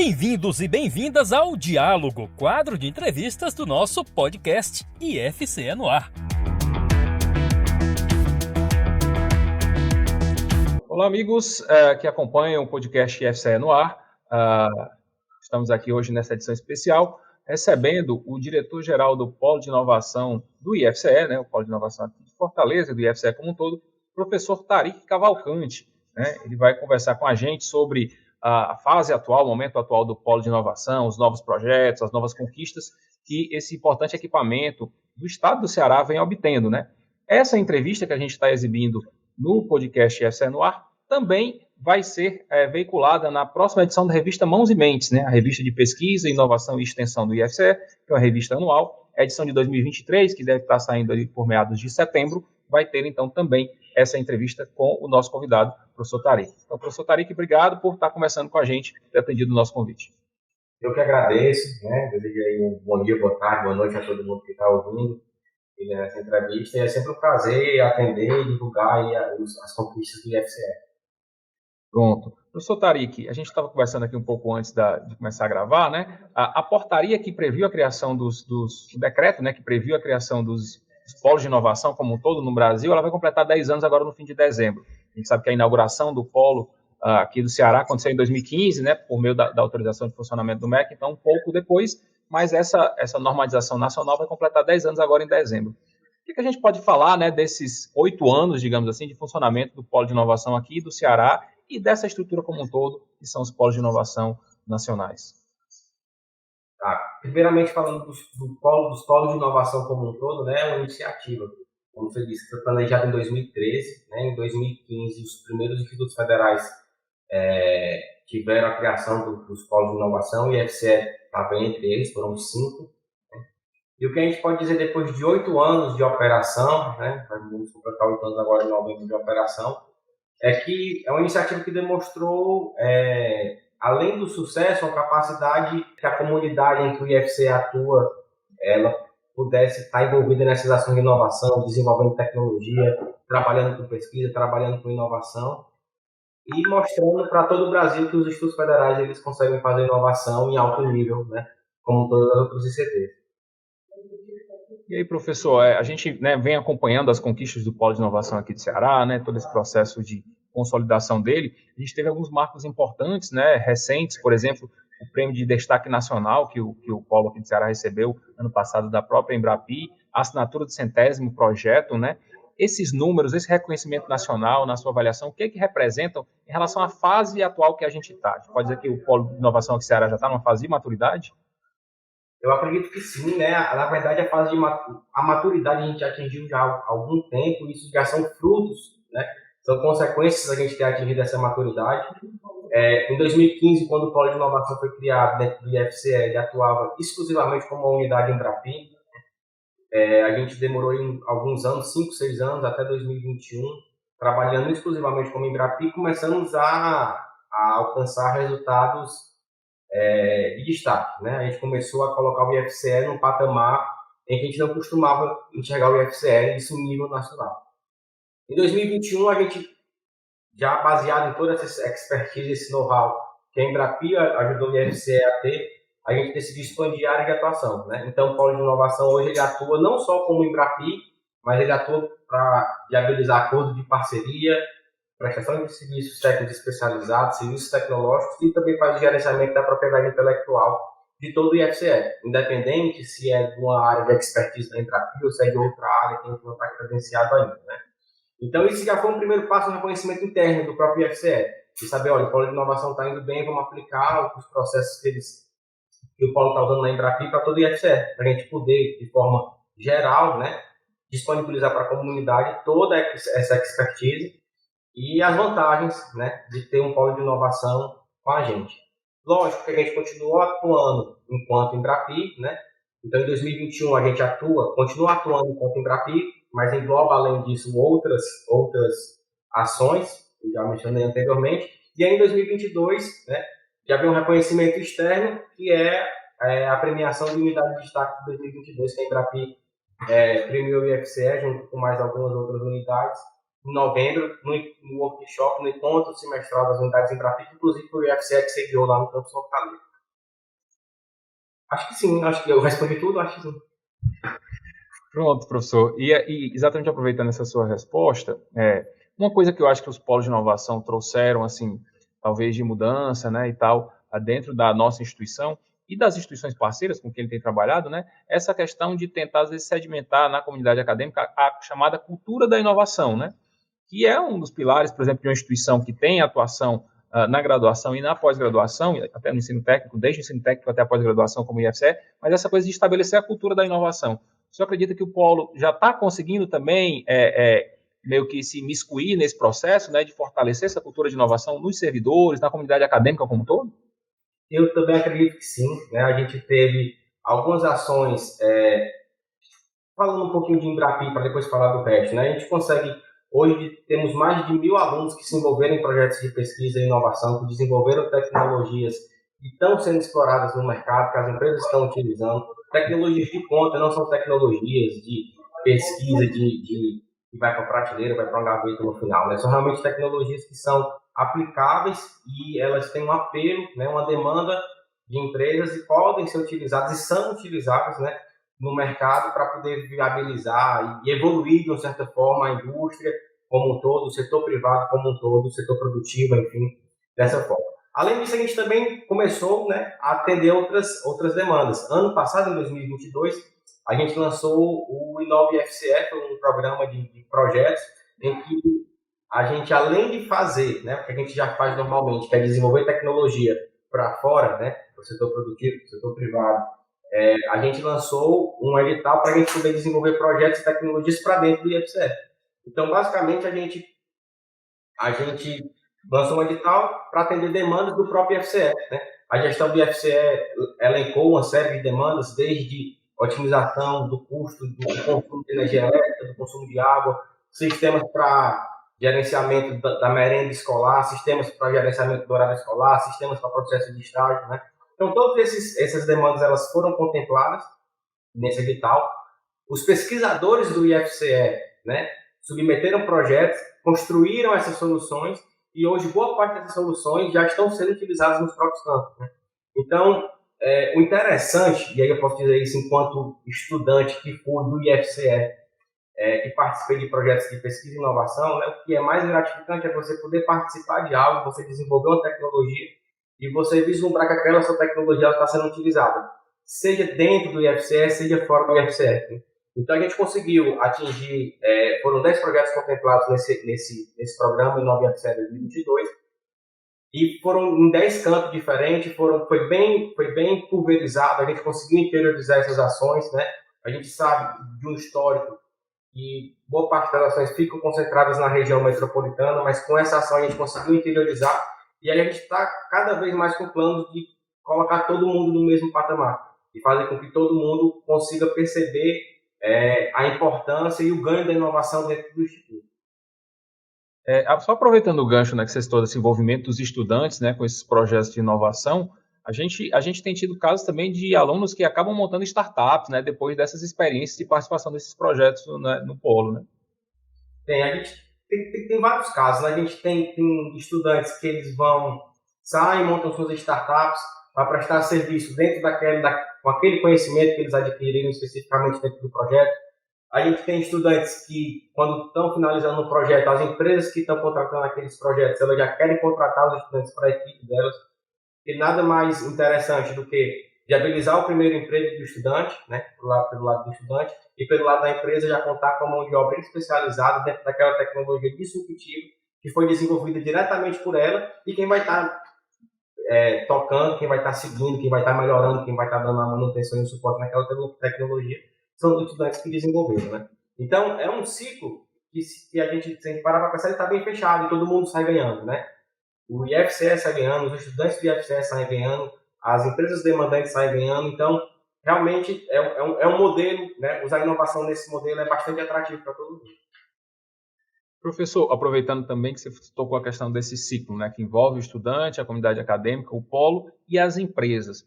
Bem-vindos e bem-vindas ao Diálogo, quadro de entrevistas do nosso podcast IFCE no Ar. Olá, amigos que acompanham o podcast IFCE no Ar. Estamos aqui hoje nessa edição especial, recebendo o diretor-geral do Polo de Inovação do IFCE, né, o Polo de Inovação aqui de Fortaleza, do IFCE como um todo, o professor Tariq Cavalcante. Né? Ele vai conversar com a gente sobre a fase atual, o momento atual do Polo de Inovação, os novos projetos, as novas conquistas que esse importante equipamento do estado do Ceará vem obtendo. Né? Essa entrevista que a gente está exibindo no podcast IFCE no Ar também vai ser veiculada na próxima edição da revista Mãos e Mentes, né? A revista de pesquisa, inovação e extensão do IFCE, que é uma revista anual, a edição de 2023, que deve estar saindo ali por meados de setembro, vai ter então também essa entrevista com o nosso convidado, professor Tariq. Então, professor Tariq, obrigado por estar conversando com a gente, ter atendido o nosso convite. Eu que agradeço, né? Desejo aí um bom dia, boa tarde, boa noite a todo mundo que está ouvindo essa entrevista. E é sempre um prazer atender e divulgar aí as conquistas do IFCE. Pronto. Professor Tariq, a gente estava conversando aqui um pouco antes de começar a gravar, né? A portaria que previu a criação o decreto, né, que previu a criação dos polos de inovação como um todo no Brasil, ela vai completar 10 anos agora no fim de dezembro. A gente sabe que a inauguração do polo aqui do Ceará aconteceu em 2015, né, por meio da autorização de funcionamento do MEC, então um pouco depois, mas essa normalização nacional vai completar 10 anos agora em dezembro. O que a gente pode falar, né, desses 8 anos, digamos assim, de funcionamento do polo de inovação aqui do Ceará e dessa estrutura como um todo, que são os polos de inovação nacionais? Primeiramente, falando dos polos de inovação como um todo, né, é uma iniciativa, como você disse, foi planejada em 2013, né, em 2015, os primeiros institutos federais tiveram a criação dos polos de inovação, e o IFCE estava entre eles, foram 5. Né, e o que a gente pode dizer depois de 8 anos de operação, né, vamos completar 8 anos agora em novembro de operação, é que é uma iniciativa que demonstrou, além do sucesso, a capacidade que a comunidade em que o IFCE atua, ela pudesse estar envolvida nessas ações de inovação, desenvolvendo tecnologia, trabalhando com pesquisa, trabalhando com inovação e mostrando para todo o Brasil que os institutos federais eles conseguem fazer inovação em alto nível, né, como todas as outras ICTs. E aí, professor, a gente, né, vem acompanhando as conquistas do Polo de Inovação aqui do Ceará, né, todo esse processo de consolidação dele. A gente teve alguns marcos importantes, né, recentes, por exemplo, o prêmio de destaque nacional que o Polo aqui do Ceará recebeu ano passado da própria Embrapi, a assinatura do 100º projeto, né? Esses números, esse reconhecimento nacional, na sua avaliação, o que representam em relação à fase atual que a gente está? Pode dizer que o Polo de Inovação aqui do Ceará já está numa fase de maturidade? Eu acredito que sim, né? Na verdade, a fase de maturidade a gente já atingiu já há algum tempo, isso já são frutos, né? São consequências da gente ter atingido essa maturidade. Em 2015, quando o Polo de Inovação foi criado dentro do IFCE, ele atuava exclusivamente como uma unidade Embrapi. A gente demorou alguns anos, 5, 6 anos, até 2021, trabalhando exclusivamente como Embrapi, e começamos a alcançar resultados de destaque, né? A gente começou a colocar o IFCE num patamar em que a gente não costumava enxergar o IFCE, isso em nível nacional. Em 2021, a gente, já baseado em toda essa expertise, esse know-how que a Embrapi ajudou o IFCE a ter, a gente decidiu expandir a área de atuação, né? Então, o Polo de Inovação hoje ele atua não só como Embrapi, mas ele atua para viabilizar acordos de parceria, prestação de serviços técnicos especializados, serviços tecnológicos e também faz o gerenciamento da propriedade intelectual de todo o IFCE, independente se é de uma área de expertise da Embrapi ou se é de outra área que a gente não está credenciado ainda, né? Então, isso já foi um primeiro passo no reconhecimento interno do próprio IFCE, de saber, olha, o Polo de Inovação está indo bem, vamos aplicar os processos que o Polo está usando na Embrapi para todo o IFCE, para a gente poder, de forma geral, né, disponibilizar para a comunidade toda essa expertise e as vantagens, né, de ter um polo de inovação com a gente. Lógico que a gente continuou atuando enquanto Embrapi, né? Então, em 2021, a gente continua atuando enquanto Embrapi, mas engloba, além disso, outras ações, que já mencionei anteriormente. E aí, em 2022, né, já vem um reconhecimento externo, que é a premiação de unidade de destaque de 2022, que a Embrapi premiou o IFCE, junto com mais algumas outras unidades, em novembro, no workshop, no encontro semestral das unidades Embrapi, inclusive por IFCE que sediou lá no Campus Fortaleza. Acho que sim, acho que eu respondi tudo, acho que sim. Pronto, professor. E exatamente aproveitando essa sua resposta, uma coisa que eu acho que os polos de inovação trouxeram, assim, talvez de mudança, né, e tal, dentro da nossa instituição e das instituições parceiras com quem ele tem trabalhado, né, essa questão de tentar, às vezes, sedimentar na comunidade acadêmica a chamada cultura da inovação, né, que é um dos pilares, por exemplo, de uma instituição que tem atuação na graduação e na pós-graduação, até no ensino técnico, desde o ensino técnico até a pós-graduação, como o IFCE, mas essa coisa de estabelecer a cultura da inovação. O senhor acredita que o Polo já está conseguindo também meio que se imiscuir nesse processo, né, de fortalecer essa cultura de inovação nos servidores, na comunidade acadêmica como um todo? Eu também acredito que sim, né? A gente teve algumas ações, falando um pouquinho de Embrapi, para depois falar do resto, né? A gente consegue, hoje temos mais de 1.000 alunos que se envolveram em projetos de pesquisa e inovação, que desenvolveram tecnologias que estão sendo exploradas no mercado, que as empresas estão utilizando. Tecnologias de ponta, não são tecnologias de pesquisa que vai para a prateleira, vai para uma gaveta no final, né? São realmente tecnologias que são aplicáveis e elas têm um apelo, né, uma demanda de empresas e podem ser utilizadas e são utilizadas, né, no mercado para poder viabilizar e evoluir de uma certa forma a indústria como um todo, o setor privado como um todo, o setor produtivo, enfim, dessa forma. Além disso, a gente também começou, né, a atender outras demandas. Ano passado, em 2022, a gente lançou o Inove IFCE, um programa de projetos em que a gente, além de fazer, né, o que a gente já faz normalmente, que é desenvolver tecnologia para fora, né, para o setor produtivo, para o setor privado, a gente lançou um edital para a gente poder desenvolver projetos e tecnologias para dentro do IFCE. Então, basicamente, a gente lançou um edital para atender demandas do próprio IFCE, né? A gestão do IFCE elencou uma série de demandas, desde otimização do custo do consumo de energia elétrica, do consumo de água, sistemas para gerenciamento da merenda escolar, sistemas para gerenciamento do horário escolar, sistemas para processo de estágio, né? Então, todas essas demandas elas foram contempladas nesse edital. Os pesquisadores do IFCE, né, submeteram projetos, construíram essas soluções e hoje boa parte dessas soluções já estão sendo utilizadas nos próprios campos, né? Então, o interessante, e aí eu posso dizer isso enquanto estudante que fui do IFCE, que participei de projetos de pesquisa e inovação, né, o que é mais gratificante é você poder participar de algo, você desenvolver uma tecnologia e você vislumbrar que aquela sua tecnologia está sendo utilizada, seja dentro do IFCE, seja fora do IFCE. Então a gente conseguiu atingir, foram 10 projetos contemplados nesse programa Inove IFCE 2022, e foram em 10 campos diferentes, foi bem pulverizado, a gente conseguiu interiorizar essas ações, né? A gente sabe de um histórico que boa parte das ações ficam concentradas na região metropolitana, mas com essa ação a gente conseguiu interiorizar e aí a gente está cada vez mais com planos de colocar todo mundo no mesmo patamar e fazer com que todo mundo consiga perceber a importância e o ganho da inovação dentro do Instituto. Só aproveitando o gancho, né, que você citou desse envolvimento dos estudantes, né, com esses projetos de inovação, a gente tem tido casos também de alunos que acabam montando startups, né, depois dessas experiências de participação desses projetos, né, no Polo, né? A gente tem vários casos, né? A gente tem estudantes que eles saem, montam suas startups para prestar serviço dentro com aquele conhecimento que eles adquiriram especificamente dentro do projeto. A gente tem estudantes que, quando estão finalizando um projeto, as empresas que estão contratando aqueles projetos, elas já querem contratar os estudantes para a equipe delas. E nada mais interessante do que viabilizar o primeiro emprego do estudante, né, pelo lado do estudante, e pelo lado da empresa já contar com a mão de obra especializada dentro daquela tecnologia disruptiva que foi desenvolvida diretamente por ela, e quem vai estar tocando, quem vai estar seguindo, quem vai estar melhorando, quem vai estar dando a manutenção e o suporte naquela tecnologia são os estudantes que desenvolveram, né? Então, é um ciclo que se a gente parar para pensar, ele está bem fechado e todo mundo sai ganhando, né? O IFCE sai ganhando, os estudantes do IFCE saem ganhando, as empresas demandantes saem ganhando. Então, realmente, é um modelo, né? Usar inovação nesse modelo é bastante atrativo para todo mundo. Professor, aproveitando também que você tocou a questão desse ciclo, né, que envolve o estudante, a comunidade acadêmica, o polo e as empresas.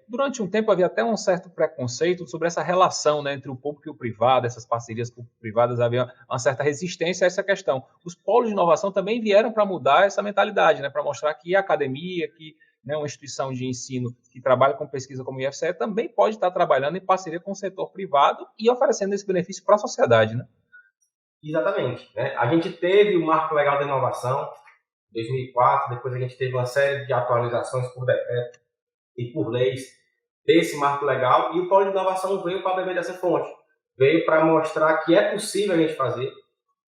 Durante um tempo havia até um certo preconceito sobre essa relação, né, entre o público e o privado, essas parcerias público-privadas, havia uma certa resistência a essa questão. Os polos de inovação também vieram para mudar essa mentalidade, né, para mostrar que a academia, que né, uma instituição de ensino que trabalha com pesquisa como o IFCE também pode estar trabalhando em parceria com o setor privado e oferecendo esse benefício para a sociedade, né? Exatamente. Né? A gente teve o Marco Legal da Inovação, em 2004, depois a gente teve uma série de atualizações por decreto e por leis desse marco legal, e o Polo de Inovação veio para beber dessa fonte. Veio para mostrar que é possível a gente fazer,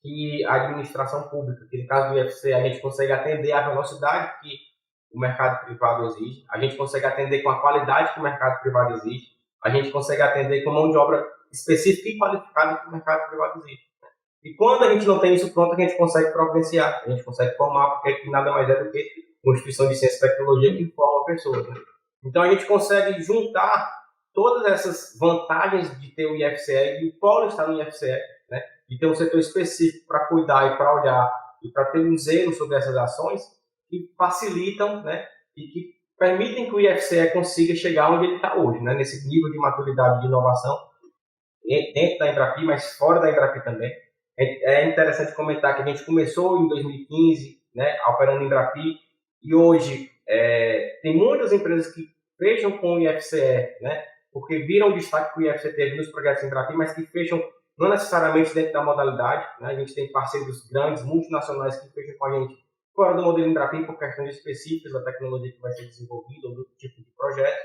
que a administração pública, que no caso do IFC, a gente consegue atender à velocidade que o mercado privado exige, a gente consegue atender com a qualidade que o mercado privado exige, a gente consegue atender com mão de obra específica e qualificada que o mercado privado exige. E quando a gente não tem isso pronto, a gente consegue providenciar, a gente consegue formar, porque aqui nada mais é do que uma instituição de ciência e tecnologia que forma pessoas. Né? Então a gente consegue juntar todas essas vantagens de ter o IFCE, e o Polo está no IFCE, né? De ter um setor específico para cuidar e para olhar e para ter um zelo sobre essas ações que facilitam, né? E que permitem que o IFCE consiga chegar onde ele está hoje, né? Nesse nível de maturidade de inovação dentro da Embrapi, mas fora da Embrapi também. É interessante comentar que a gente começou em 2015, né, operando em Embrapi, e hoje tem muitas empresas que fecham com o IFCE, né, porque viram o destaque que o IFCE teve nos projetos em Embrapi, mas que fecham não necessariamente dentro da modalidade. Né, a gente tem parceiros grandes, multinacionais, que fecham com a gente fora do modelo Embrapi por questões específicas da tecnologia que vai ser desenvolvida ou do tipo de projeto,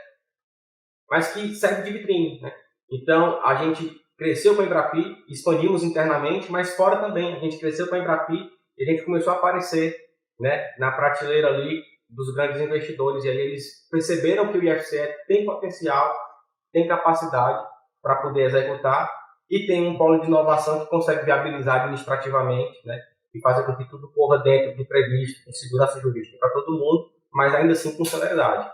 mas que serve de vitrine. Né? Então, a gente cresceu com a Embrapi, expandimos internamente, mas fora também. A gente cresceu com a Embrapi e a gente começou a aparecer, né, na prateleira ali dos grandes investidores. E aí eles perceberam que o IFCE tem potencial, tem capacidade para poder executar e tem um polo de inovação que consegue viabilizar administrativamente, né, e fazer com que tudo corra dentro do previsto, com segurança jurídica para todo mundo, mas ainda assim com celeridade.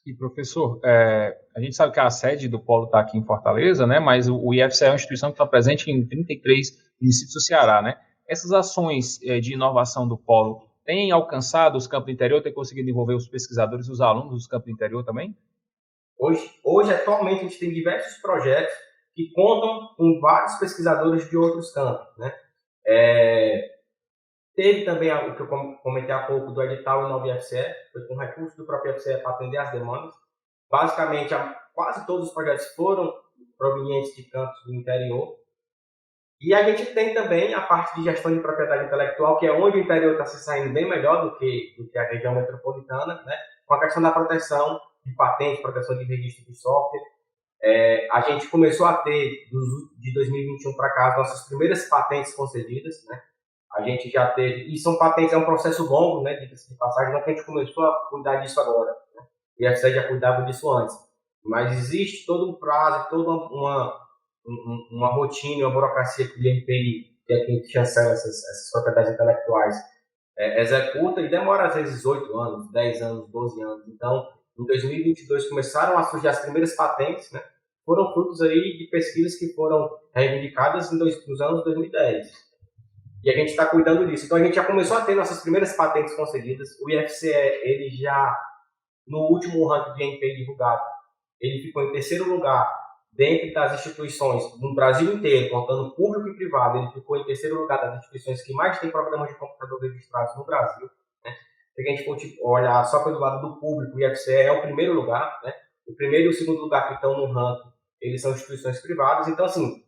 E, professor, a gente sabe que a sede do Polo está aqui em Fortaleza, né? Mas o IFCE é uma instituição que está presente em 33 municípios do Ceará, né? Essas ações de inovação do Polo têm alcançado os campos do interior, têm conseguido envolver os pesquisadores e os alunos dos campos do interior também? Hoje, atualmente, a gente tem diversos projetos que contam com vários pesquisadores de outros campos, né? Teve também o que eu comentei há pouco do edital Inova IFCE, foi com recursos do próprio IFCE para atender as demandas. Basicamente, quase todos os projetos foram provenientes de campos do interior. E a gente tem também a parte de gestão de propriedade intelectual, que é onde o interior está se saindo bem melhor do que a região metropolitana, né? Com a questão da proteção de patente, proteção de registro de software. A gente começou a ter, de 2021 para cá, as nossas primeiras patentes concedidas, né? A gente já teve, e são patentes, é um processo longo, né, de passagem, não é que a gente começou a cuidar disso agora, né? E a FCE já cuidava disso antes. Mas existe todo um prazo, toda uma rotina, uma burocracia que o INPI, que é quem chancela essas propriedades intelectuais, executa, e demora às vezes 8 anos, 10 anos, 12 anos. Então, em 2022 começaram a surgir as primeiras patentes, né? Foram frutos aí de pesquisas que foram reivindicadas nos anos 2010. E a gente está cuidando disso. Então, a gente já começou a ter nossas primeiras patentes concedidas. O IFCE, ele já, no último ranking de INPI divulgado, ele ficou em terceiro lugar dentro das instituições no Brasil inteiro, contando público e privado. Ele ficou em terceiro lugar das instituições que mais têm programas de computador registrados no Brasil. Né? Se a gente for olhar só pelo lado do público, o IFCE é o primeiro lugar. Né? O primeiro e o segundo lugar que estão no ranking, eles são instituições privadas. Então, assim,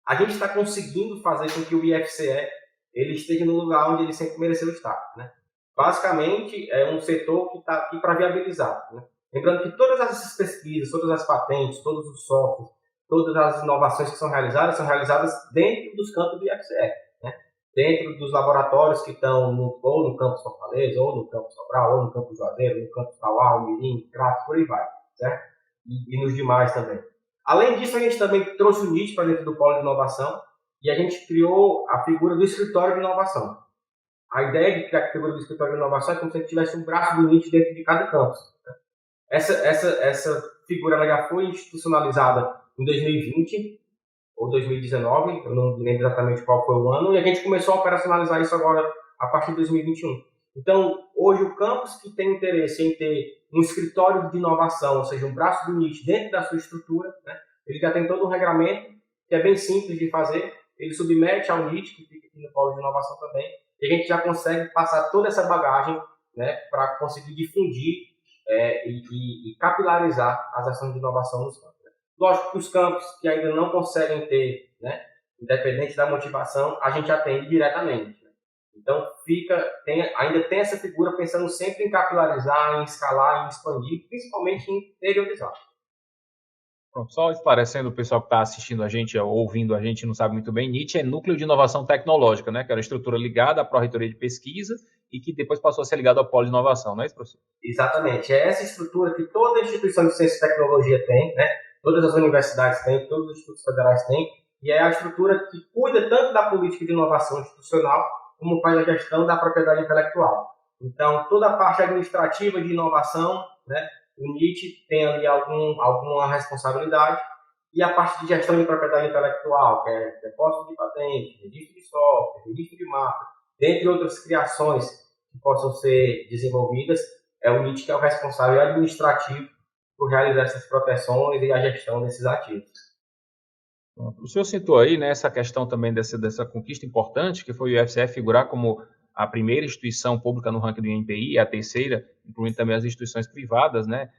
a gente está conseguindo fazer com que o IFCE ele esteja no lugar onde ele sempre mereceu estar. Né? Basicamente, é um setor que está aqui para viabilizar. Né? Lembrando que todas essas pesquisas, todas as patentes, todos os softwares, todas as inovações que são realizadas dentro dos campos do IFCE. Né? Dentro dos laboratórios que estão ou no campus Fortaleza, ou no campus Sobral, ou no campus Juazeiro, no campus Tauá, Mirim, Crato, por aí vai. Certo? E nos demais também. Além disso, a gente também trouxe o NIT para dentro do Polo de Inovação, e a gente criou a figura do escritório de inovação. A ideia de criar a figura do escritório de inovação é como se a gente tivesse um braço do NIT dentro de cada campus. Essa figura ela já foi institucionalizada em 2020 ou 2019, eu não lembro exatamente qual foi o ano, e a gente começou a operacionalizar isso agora a partir de 2021. Então, hoje o campus que tem interesse em ter um escritório de inovação, ou seja, um braço do NIT dentro da sua estrutura, né, ele já tem todo um regramento que é bem simples de fazer. Ele submete ao NIT, que fica aqui no Polo de Inovação também, e a gente já consegue passar toda essa bagagem, né, para conseguir difundir e capilarizar as ações de inovação nos campos. Lógico que os campos que ainda não conseguem ter, né, independente da motivação, a gente atende diretamente. Né? Então, ainda tem essa figura pensando sempre em capilarizar, em escalar, em expandir, principalmente em interiorizar. Pronto, só esclarecendo o pessoal que está assistindo a gente, ouvindo a gente, não sabe muito bem, NIT é Núcleo de Inovação Tecnológica, né, que era uma estrutura ligada à Pró-Reitoria de Pesquisa e que depois passou a ser ligada ao Polo de Inovação, não é isso, professor? Exatamente. É essa estrutura que toda instituição de ciência e tecnologia tem, né? Todas as universidades têm, todos os institutos federais têm, e é a estrutura que cuida tanto da política de inovação institucional, como faz a gestão da propriedade intelectual. Então, toda a parte administrativa de inovação, né? O NIT tem ali alguma responsabilidade, e a parte de gestão de propriedade intelectual, que é depósito de patente, registro de software, registro de marca, dentre outras criações que possam ser desenvolvidas, é o NIT que é o responsável administrativo por realizar essas proteções e a gestão desses ativos. O senhor citou aí, né, essa questão também dessa conquista importante, que foi o IFCE figurar como a primeira instituição pública no ranking do INPI, a terceira, incluindo também as instituições privadas, né,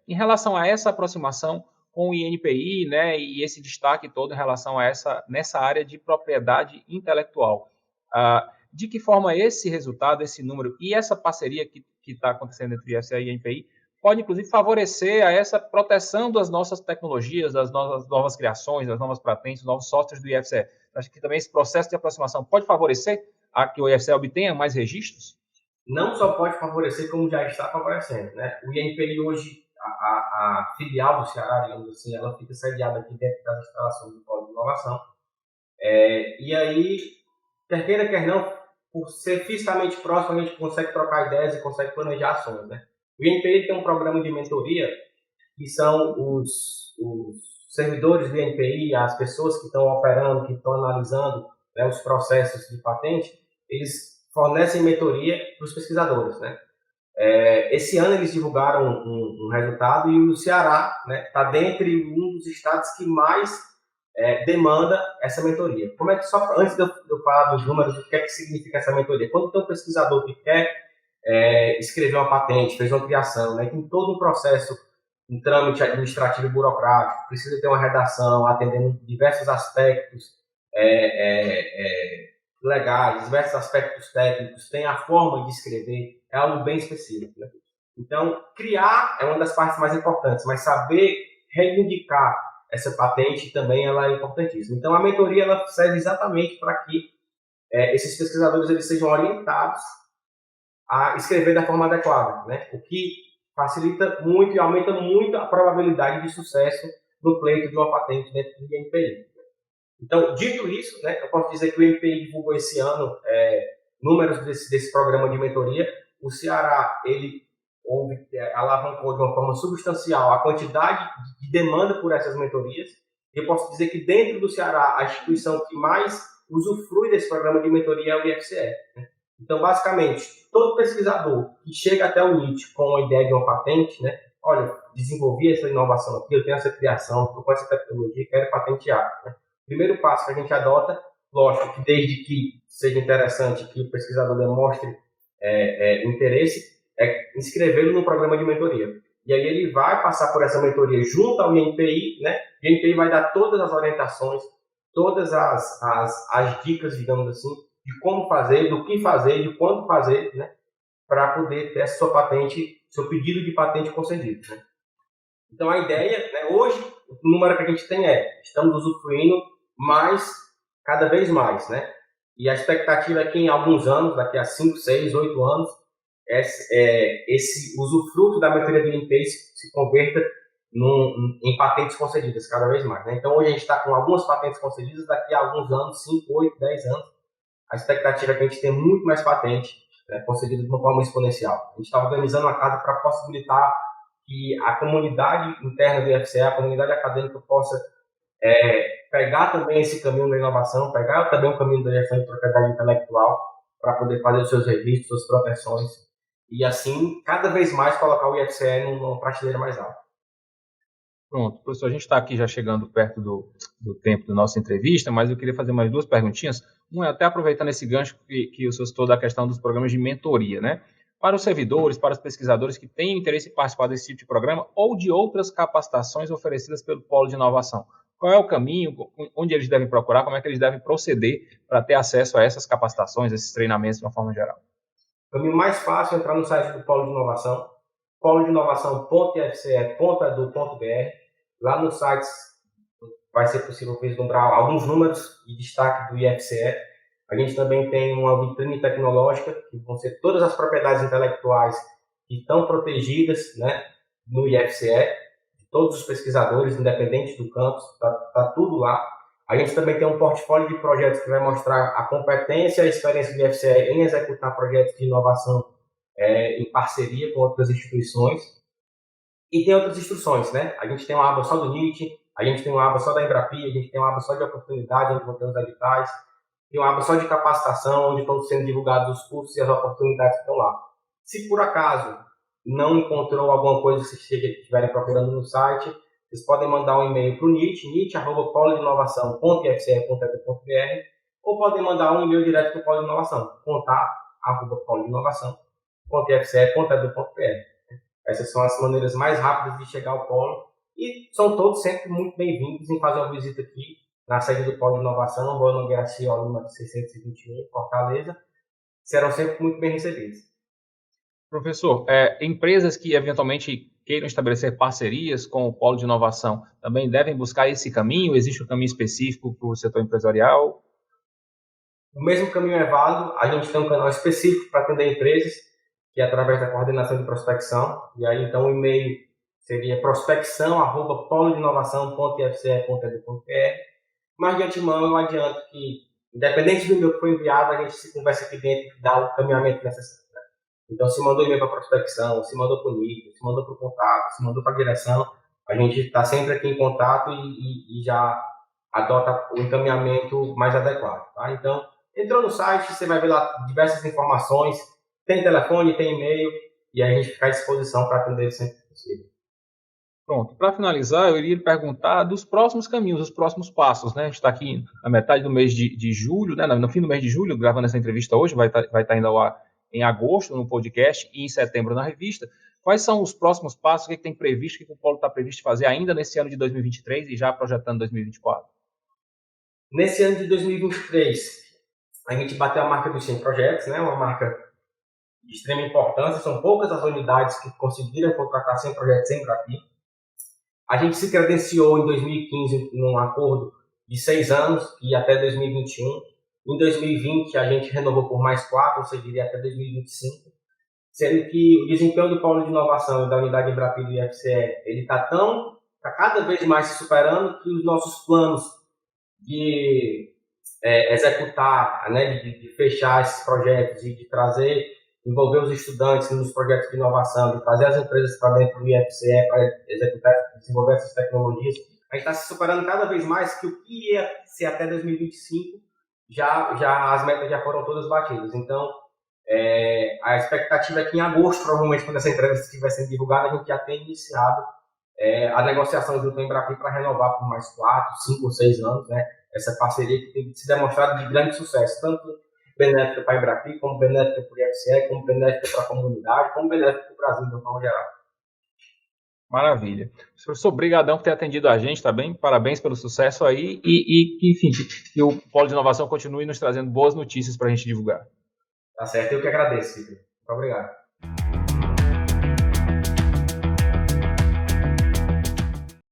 em relação a essa aproximação com o INPI, né, e esse destaque todo em relação a nessa área de propriedade intelectual. De que forma esse resultado, esse número e essa parceria que está acontecendo entre o IFCE e o INPI pode, inclusive, favorecer a essa proteção das nossas tecnologias, das novas criações, das novas patentes, dos novos softwares do IFCE? Acho que também esse processo de aproximação pode favorecer a que o IFCE obtenha mais registros? Não só pode favorecer, como já está favorecendo. Né? O INPI hoje, a filial do Ceará, digamos assim, ela fica sediada aqui dentro das instalações do Polo de Inovação. E aí, quer queira, quer não, por ser fisicamente próximo, a gente consegue trocar ideias e consegue planejar ações. Né? O INPI tem um programa de mentoria, que são os servidores do INPI, as pessoas que estão operando, que estão analisando, né, os processos de patente, eles fornecem mentoria para os pesquisadores. Né? Esse ano eles divulgaram um resultado e o Ceará está dentre um dos estados que mais demanda essa mentoria. Como é que, só antes de eu falar dos números, o que é que significa essa mentoria? Quando tem um pesquisador que quer escrever uma patente, fez uma criação, né, tem todo um processo, um trâmite administrativo e burocrático, precisa ter uma redação atendendo diversos aspectos legais, diversos aspectos técnicos, tem a forma de escrever, é algo bem específico. Né? Então, criar é uma das partes mais importantes, mas saber reivindicar essa patente também ela é importantíssima. Então, a mentoria ela serve exatamente para que esses pesquisadores eles sejam orientados a escrever da forma adequada, né? O que facilita muito e aumenta muito a probabilidade de sucesso no pleito de uma patente dentro do INPI. Então, dito isso, né, eu posso dizer que o INPI divulgou esse ano números desse programa de mentoria. O Ceará, ele alavancou de uma forma substancial a quantidade de demanda por essas mentorias. Eu posso dizer que dentro do Ceará, a instituição que mais usufrui desse programa de mentoria é o IFCE. Né? Então, basicamente, todo pesquisador que chega até o NIT com a ideia de uma patente, né, olha, desenvolvi essa inovação aqui, eu tenho essa criação, estou com essa tecnologia, quero patentear. Né? Primeiro passo que a gente adota, lógico que desde que seja interessante que o pesquisador demonstre interesse, é inscrevê-lo no programa de mentoria. E aí ele vai passar por essa mentoria junto ao INPI, né? O INPI vai dar todas as orientações, todas as dicas, digamos assim, de como fazer, do que fazer, de quando fazer, né? Para poder ter essa sua patente, seu pedido de patente concedido. Né? Então a ideia, né, hoje, o número que a gente tem estamos usufruindo cada vez mais, né? E a expectativa é que em alguns anos, daqui a 5, 6, 8 anos, esse usufruto da mentoria do INPI se converta em patentes concedidas cada vez mais. Né? Então hoje a gente está com algumas patentes concedidas, daqui a alguns anos, 5, 8, 10 anos, a expectativa é que a gente tenha muito mais patentes concedidas de uma forma exponencial. A gente está organizando uma casa para possibilitar que a comunidade interna do IFCE, a comunidade acadêmica, possa pegar também esse caminho da inovação, pegar também o caminho da gestão de propriedade intelectual para poder fazer os seus registros, suas proteções e assim, cada vez mais colocar o IFCE numa prateleira mais alta. Pronto, professor, a gente está aqui já chegando perto do tempo da nossa entrevista, mas eu queria fazer mais duas perguntinhas. Uma é até aproveitando esse gancho que o senhor citou da questão dos programas de mentoria, né? para os servidores, para os pesquisadores que têm interesse em participar desse tipo de programa ou de outras capacitações oferecidas pelo Polo de Inovação? Qual é o caminho, onde eles devem procurar, como é que eles devem proceder para ter acesso a essas capacitações, esses treinamentos de uma forma geral? O caminho mais fácil é entrar no site do Polo de Inovação, polodeinovação.ifce.edu.br. Lá no site vai ser possível vislumbrar alguns números de destaque do IFCE. A gente também tem uma vitrine tecnológica, que vão ser todas as propriedades intelectuais que estão protegidas, né, no IFCE. Todos os pesquisadores, independente do campus, tá tudo lá. A gente também tem um portfólio de projetos que vai mostrar a competência e a experiência do IFCE em executar projetos de inovação em parceria com outras instituições. E tem outras instruções, né? A gente tem uma aba só do NIT, a gente tem uma aba só da Embrapi, a gente tem uma aba só de oportunidade, onde vão ter os editais, tem uma aba só de capacitação, onde estão sendo divulgados os cursos e as oportunidades que estão lá. Se por acaso não encontrou alguma coisa que vocês estiverem procurando no site, vocês podem mandar um e-mail para o NIT, nit@polodeinovação.fce.edu.br, ou podem mandar um e-mail direto para o Polo de Inovação, contato@polodeinovação.fce.edu.br. Essas são as maneiras mais rápidas de chegar ao Polo e são todos sempre muito bem-vindos em fazer uma visita aqui na sede do Polo de Inovação, Rua Nogueira Cioli, número 621, Fortaleza. Serão sempre muito bem recebidos. Professor, empresas que eventualmente queiram estabelecer parcerias com o Polo de Inovação também devem buscar esse caminho? Existe um caminho específico para o setor empresarial? O mesmo caminho é válido. A gente tem um canal específico para atender empresas, que é através da coordenação de prospecção. E aí, então, o e-mail seria prospecção@polodeinovação.fce.edu.br. Mas, de antemão, eu adianto que, independente do e-mail que foi enviado, a gente se conversa aqui dentro e dá o caminhamento necessário. Então, se mandou e-mail para a prospecção, se mandou para o NIT, se mandou para o contato, se mandou para a direção, a gente está sempre aqui em contato e já adota o encaminhamento mais adequado. Tá? Então, entrou no site, você vai ver lá diversas informações, tem telefone, tem e-mail, e a gente fica à disposição para atender sempre que possível. Pronto, para finalizar, eu iria lhe perguntar dos próximos caminhos, dos próximos passos, né? A gente está aqui na metade do mês de julho, né? No fim do mês de julho, gravando essa entrevista hoje, vai estar indo ao ar em agosto no podcast e em setembro na revista. Quais são os próximos passos? O que tem previsto? O que o Polo está previsto fazer ainda nesse ano de 2023 e já projetando 2024? Nesse ano de 2023, a gente bateu a marca dos 100 projetos, né? Uma marca de extrema importância. São poucas as unidades que conseguiram contratar 100 projetos sem Embrapi. A gente se credenciou em 2015 num acordo de 6 anos e até 2021. Em 2020, a gente renovou por mais 4, ou seja, iria até 2025. Sendo que o desempenho do Polo de Inovação e da unidade Embrapi do IFCE, ele está cada vez mais se superando, que os nossos planos de executar, né, de fechar esses projetos e de envolver os estudantes nos projetos de inovação, de trazer as empresas para dentro do IFCE para executar, desenvolver essas tecnologias, a gente está se superando cada vez mais, que o que ia ser até 2025, as metas já foram todas batidas. Então, a expectativa é que em agosto, provavelmente, quando essa entrevista estiver sendo divulgada, a gente já tenha iniciado a negociação junto ao Embrapi para renovar por mais 4, 5 ou 6 anos, né? Essa parceria que tem se demonstrado de grande sucesso, tanto benéfica para a Embrapi, como benéfica para o IFCE, como benéfica para a comunidade, como benéfica para o Brasil de uma forma geral. Maravilha. Professor, obrigadão por ter atendido a gente, tá bem? Parabéns pelo sucesso aí e enfim, que o Polo de Inovação continue nos trazendo boas notícias para a gente divulgar. Tá certo, eu que agradeço, Felipe. Muito obrigado.